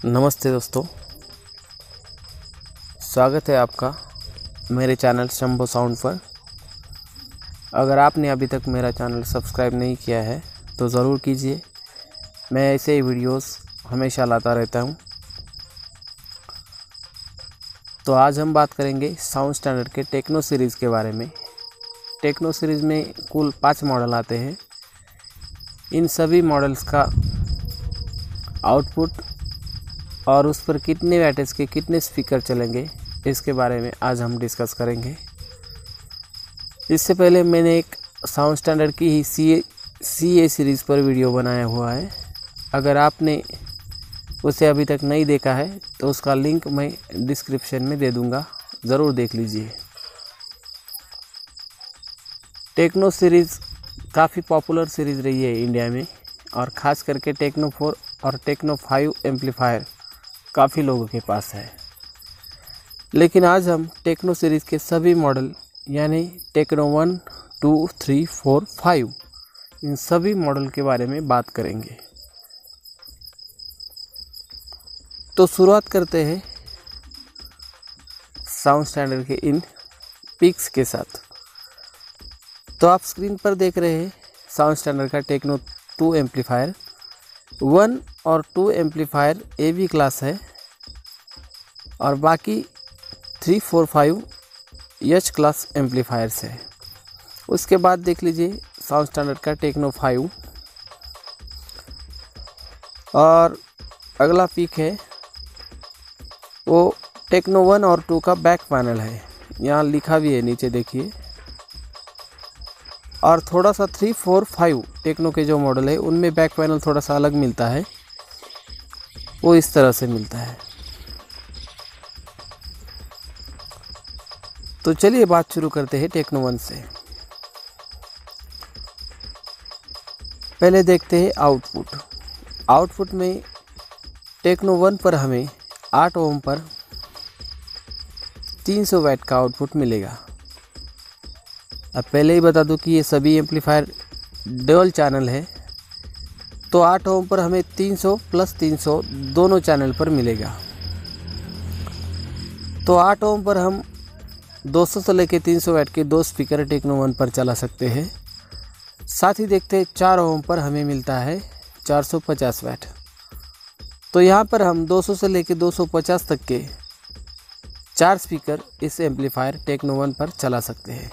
नमस्ते दोस्तों, स्वागत है आपका मेरे चैनल शंभो साउंड पर। अगर आपने अभी तक मेरा चैनल सब्सक्राइब नहीं किया है तो ज़रूर कीजिए। मैं ऐसे ही वीडियोस हमेशा लाता रहता हूं। तो आज हम बात करेंगे sound standard K techno series के बारे में। टेक्नो सीरीज़ में कुल 5 मॉडल आते हैं। इन सभी मॉडल्स का आउटपुट और उस पर कितने वैटेज के कितने स्पीकर चलेंगे इसके बारे में आज हम डिस्कस करेंगे। इससे पहले मैंने एक साउंड स्टैंडर्ड की ही सी ए सीरीज़ पर वीडियो बनाया हुआ है। अगर आपने उसे अभी तक नहीं देखा है तो उसका लिंक मैं डिस्क्रिप्शन में दे दूंगा, ज़रूर देख लीजिए। टेक्नो सीरीज़ काफ़ी पॉपुलर सीरीज़ रही है इंडिया में, और ख़ास करके टेक्नो 4 और टेक्नो 5 एम्पलीफायर काफ़ी लोगों के पास है। लेकिन आज हम टेक्नो सीरीज़ के सभी मॉडल यानी टेक्नो 1, 2, 3, 4, 5 इन सभी मॉडल के बारे में बात करेंगे। तो शुरुआत करते हैं साउंड स्टैंडर्ड के इन पिक्स के साथ। तो आप स्क्रीन पर देख रहे हैं साउंड स्टैंडर्ड का टेक्नो 2 एम्पलीफायर। 1 और 2 एम्पलीफायर AB क्लास है और बाकी 3, 4, 5 H क्लास एम्पलीफायर्स है। उसके बाद देख लीजिए साउंड स्टैंडर्ड का टेक्नो 5 और अगला पिक है वो टेक्नो 1 और 2 का बैक पैनल है। यहाँ लिखा भी है नीचे देखिए। और थोड़ा सा 3, 4, 5 टेक्नो के जो मॉडल है उनमें बैक पैनल थोड़ा सा अलग मिलता है, वो इस तरह से मिलता है। तो चलिए बात शुरू करते हैं टेक्नो 1 से। पहले देखते हैं आउटपुट में टेक्नो 1 पर हमें 8 ओम पर 300 वैट का आउटपुट मिलेगा। अब पहले ही बता दूं कि ये सभी एम्पलीफायर डुअल चैनल है, तो 8 ओम पर हमें 300 + 300 दोनों चैनल पर मिलेगा। तो 8 ओम पर हम 200 से लेकर 300 वैट के 2 स्पीकर टेक्नो 1 पर चला सकते हैं। साथ ही देखते हैं 4 ओम पर हमें मिलता है 450 वैट। तो यहाँ पर हम 200 से लेकर 250 तक के 4 स्पीकर इस एम्पलीफायर टेक्नो 1 पर चला सकते हैं।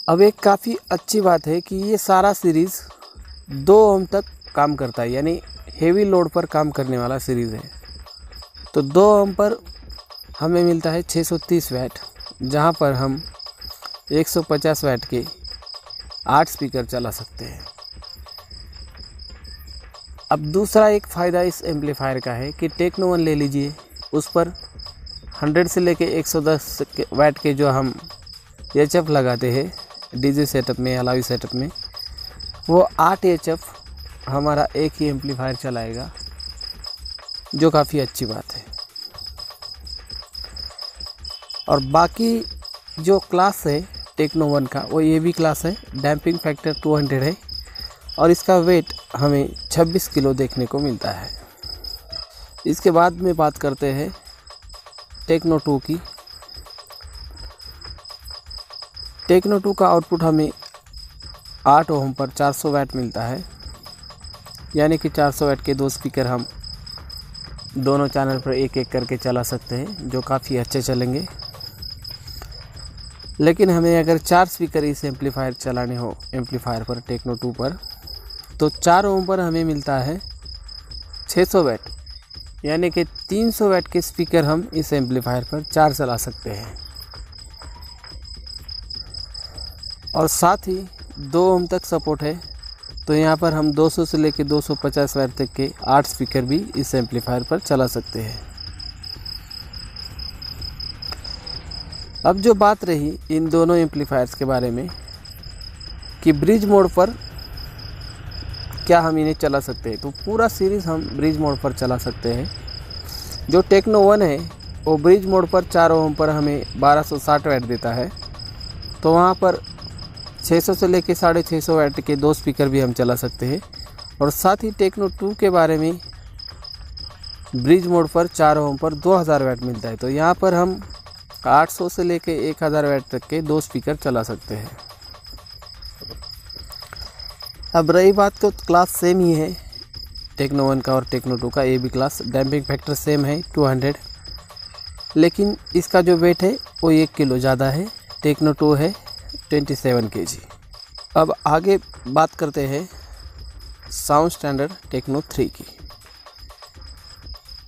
अब एक काफ़ी अच्छी बात है कि ये सारा सीरीज़ 2 ओम तक काम करता है, यानी हेवी लोड पर काम करने वाला सीरीज़ है। तो 2 ओम पर हमें मिलता है 630 वैट, जहाँ पर हम 150 वैट के 8 स्पीकर चला सकते हैं। अब दूसरा एक फ़ायदा इस एम्पलीफायर का है कि टेक्नो 1 ले लीजिए, उस पर 100 से लेके 110 वैट के जो हम HF लगाते हैं डीजे सेटअप में या लाइव सेटअप में, वो 8 HF हमारा एक ही एम्पलीफायर चलाएगा, जो काफ़ी अच्छी बात है। और बाकी जो क्लास है टेक्नो 1 का वो AB क्लास है। डैम्पिंग फैक्टर 200 है और इसका वेट हमें 26 किलो देखने को मिलता है। इसके बाद में बात करते हैं टेक्नो 2 की। टेक्नो 2 का आउटपुट हमें 8 ओम पर 400 वैट मिलता है, यानी कि 400 वैट के 2 स्पीकर हम दोनों चैनल पर एक एक करके चला सकते हैं, जो काफ़ी अच्छे चलेंगे। लेकिन हमें अगर 4 स्पीकर इस एम्पलीफायर चलाने हो एम्पलीफायर पर टेक्नो 2 पर, तो 4 ओम पर हमें मिलता है 600 वैट, यानी कि 300 वैट के स्पीकर हम इस एम्पलीफायर पर 4 चला सकते हैं। और साथ ही 2 ओम तक सपोर्ट है, तो यहाँ पर हम 200 से लेकर 250 वैट तक के 8 स्पीकर भी इस एम्पलीफायर पर चला सकते हैं। अब जो बात रही इन दोनों एम्पलीफायर्स के बारे में कि ब्रिज मोड पर क्या हम इन्हें चला सकते हैं, तो पूरा सीरीज़ हम ब्रिज मोड पर चला सकते हैं। जो टेक्नो 1 है वो ब्रिज मोड पर 4 ओम पर हमें 1260 वैट देता है, तो वहाँ पर 600 से लेकर 650 वैट के 2 स्पीकर भी हम चला सकते हैं। और साथ ही टेक्नो 2 के बारे में ब्रिज मोड पर 4 ओम पर 2000 वाट मिलता है। तो यहाँ पर हम 800 से लेके 1000 वाट तक के 2 स्पीकर चला सकते हैं। अब रही बात तो क्लास सेम ही है टेक्नो 1 का और टेक्नो 2 का, ये भी क्लास। डैम्पिंग फैक्टर सेम है 200, लेकिन इसका जो वेट है वो 1 किलो ज़्यादा है। टेक्नो 2 है 27 kg। अब आगे बात करते हैं साउंड स्टैंडर्ड टेक्नो 3 की।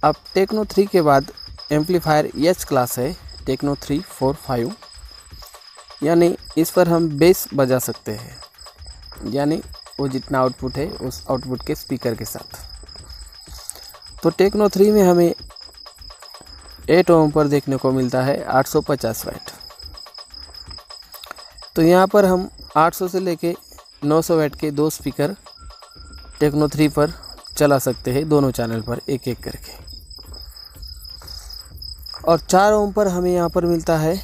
अब टेक्नो 3 के बाद एम्पलीफायर एच क्लास है टेक्नो 3, 4, 5, यानी इस पर हम बेस बजा सकते हैं, यानी वो जितना आउटपुट है उस आउटपुट के स्पीकर के साथ। तो टेक्नो 3 में हमें 8 ओम पर देखने को मिलता है 850 वाट। तो यहाँ पर हम 800 से लेके 900 वाट के 2 स्पीकर टेक्नो 3 पर चला सकते हैं, दोनों चैनल पर एक एक करके। और 4 ओम पर हमें यहाँ पर मिलता है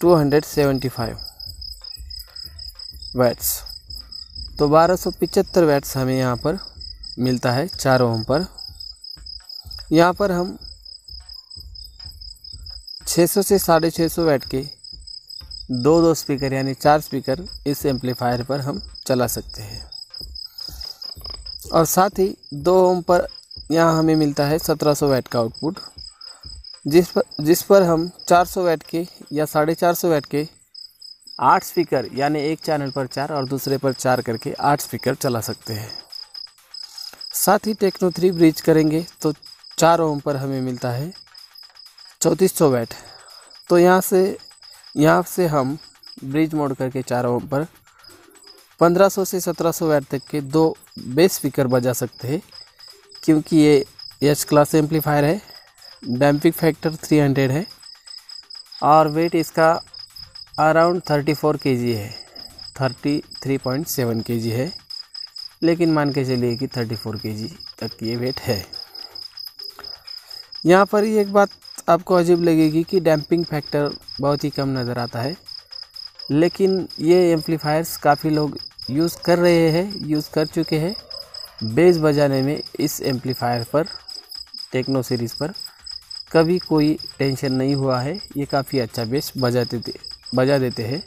1275 वैट्स। तो 1275 वैट्स हमें यहाँ पर मिलता है 4 ओम पर। यहाँ पर हम 600 से 650 वैट के 2 स्पीकर यानी 4 स्पीकर इस एम्पलीफायर पर हम चला सकते हैं। और साथ ही 2 ओम पर यहाँ हमें मिलता है 1700 वैट का आउटपुट, जिस पर हम 400 वैट के या 450 वैट के 8 स्पीकर यानी एक चैनल पर 4 और दूसरे पर 4 करके 8 स्पीकर चला सकते हैं। साथ ही टेक्नो 3 ब्रिज करेंगे तो 4 ओम पर हमें मिलता है 3400 वैट। तो यहाँ से हम ब्रिज मोड करके 4 ओम पर 1500 से 1700 वैट तक के 2 बेस स्पीकर बजा सकते हैं, क्योंकि ये एच क्लास एम्पलीफायर है। डैम्पिंग फैक्टर 300 है और वेट इसका अराउंड 34 kg है, 33.7 kg है, लेकिन मान के चलिए कि 34 kg तक ये वेट है। यहाँ पर ही एक बात आपको अजीब लगेगी कि डैम्पिंग फैक्टर बहुत ही कम नज़र आता है, लेकिन ये एम्पलीफायर्स काफ़ी लोग यूज़ कर चुके हैं बेस बजाने में। इस एम्पलीफायर पर टेक्नो सीरीज़ पर कभी कोई टेंशन नहीं हुआ है, ये काफ़ी अच्छा बेस बजा देते हैं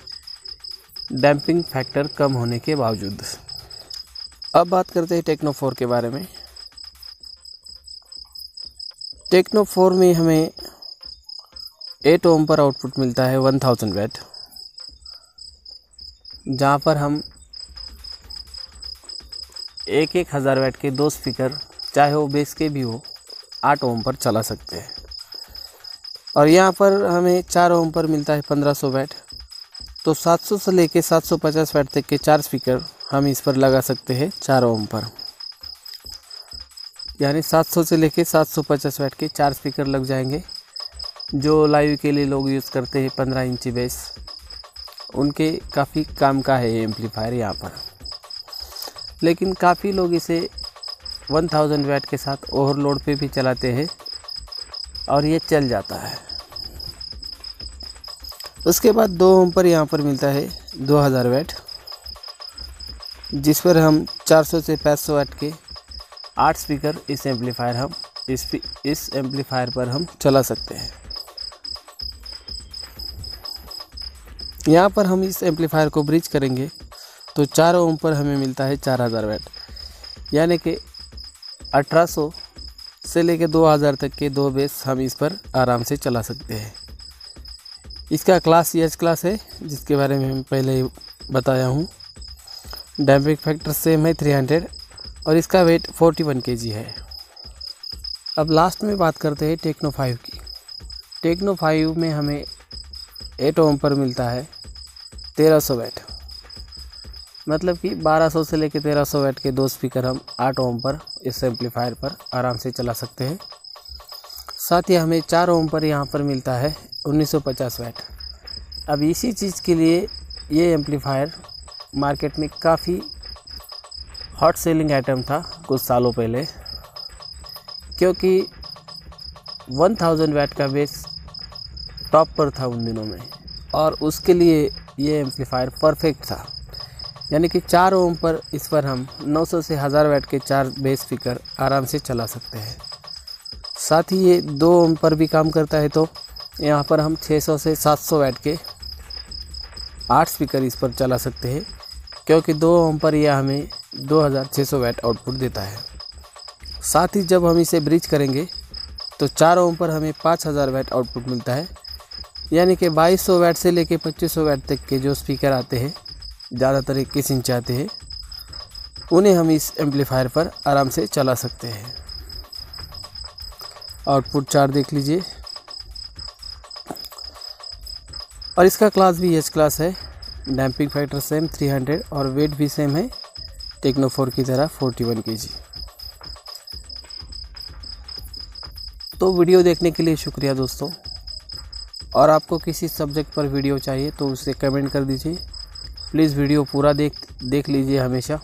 डैम्पिंग फैक्टर कम होने के बावजूद। अब बात करते हैं टेक्नो 4 के बारे में। टेक्नो 4 में हमें 8 ओम पर आउटपुट मिलता है 1000 वैट, जहाँ पर हम 1000 वैट के 2 स्पीकर, चाहे वो बेस के भी हो, 8 ओम पर चला सकते हैं। और यहाँ पर हमें 4 ओम पर मिलता है 1500 वैट। तो 700 से लेके 750 वैट तक के 4 स्पीकर हम इस पर लगा सकते हैं 4 ओम पर, यानी 700 से लेके 750 वैट के 4 स्पीकर लग जाएंगे। जो लाइव के लिए लोग यूज़ करते हैं 15 इंची बेस, उनके काफ़ी काम का है ये एम्पलीफायर यहाँ पर। लेकिन काफ़ी लोग इसे 1000 वैट के साथ ओवरलोड पे भी चलाते हैं और ये चल जाता है। उसके बाद 2 ओम पर यहाँ पर मिलता है 2000 वैट, जिस पर हम 400 से 500 वैट के 8 स्पीकर इस एम्पलीफायर पर हम चला सकते हैं। यहाँ पर हम इस एम्पलीफायर को ब्रिज करेंगे तो 4 ओम पर हमें मिलता है 4000 वैट, यानी कि 1800 से लेके 2000 तक के 2 बेस हम इस पर आराम से चला सकते हैं। इसका क्लास एच क्लास है, जिसके बारे में मैं पहले ही बताया हूँ। डैम्पिंग फैक्टर सेम है 300 और इसका वेट 41 kg है। अब लास्ट में बात करते हैं टेक्नो 5 की। टेक्नो 5 में हमें 8 ओम पर मिलता है 1300 वैट, मतलब कि 1200 से लेकर 1300 वैट के 2 स्पीकर हम 8 ओम पर इस एम्पलीफायर पर आराम से चला सकते हैं। साथ ही हमें 4 ओम पर यहाँ पर मिलता है 1950 वैट। अब इसी चीज़ के लिए ये एम्पलीफायर मार्केट में काफ़ी हॉट सेलिंग आइटम था कुछ सालों पहले, क्योंकि 1000 वैट का बेस टॉप पर था उन दिनों में और उसके लिए ये एम्पलीफायर परफेक्ट था। यानी कि 4 ओम पर इस पर हम 900 से 1000 वाट के 4 बेस स्पीकर आराम से चला सकते हैं। साथ ही ये 2 ओम पर भी काम करता है, तो यहाँ पर हम 600 से 700 वाट के 8 स्पीकर इस पर चला सकते हैं, क्योंकि 2 ओम पर यह हमें 2600 वाट आउटपुट देता है। साथ ही जब हम इसे ब्रिज करेंगे तो 4 ओम पर हमें 5000 वाट आउटपुट मिलता है, यानी कि 2200 वाट से लेके 2500 वाट तक के जो स्पीकर आते हैं, ज़्यादातर 21 इंच आते हैं, उन्हें हम इस एम्पलीफायर पर आराम से चला सकते हैं। आउटपुट चार्ट देख लीजिए, और इसका क्लास भी एच क्लास है। डैम्पिंग फैक्टर सेम 300 और वेट भी सेम है टेक्नो 4 की तरह 41 kg। तो वीडियो देखने के लिए शुक्रिया दोस्तों, और आपको किसी सब्जेक्ट पर वीडियो चाहिए तो उसे कमेंट कर दीजिए। प्लीज़ वीडियो पूरा देख लीजिए हमेशा,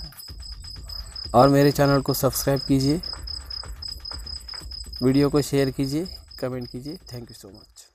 और मेरे चैनल को सब्सक्राइब कीजिए, वीडियो को शेयर कीजिए, कमेंट कीजिए। Thank you so much.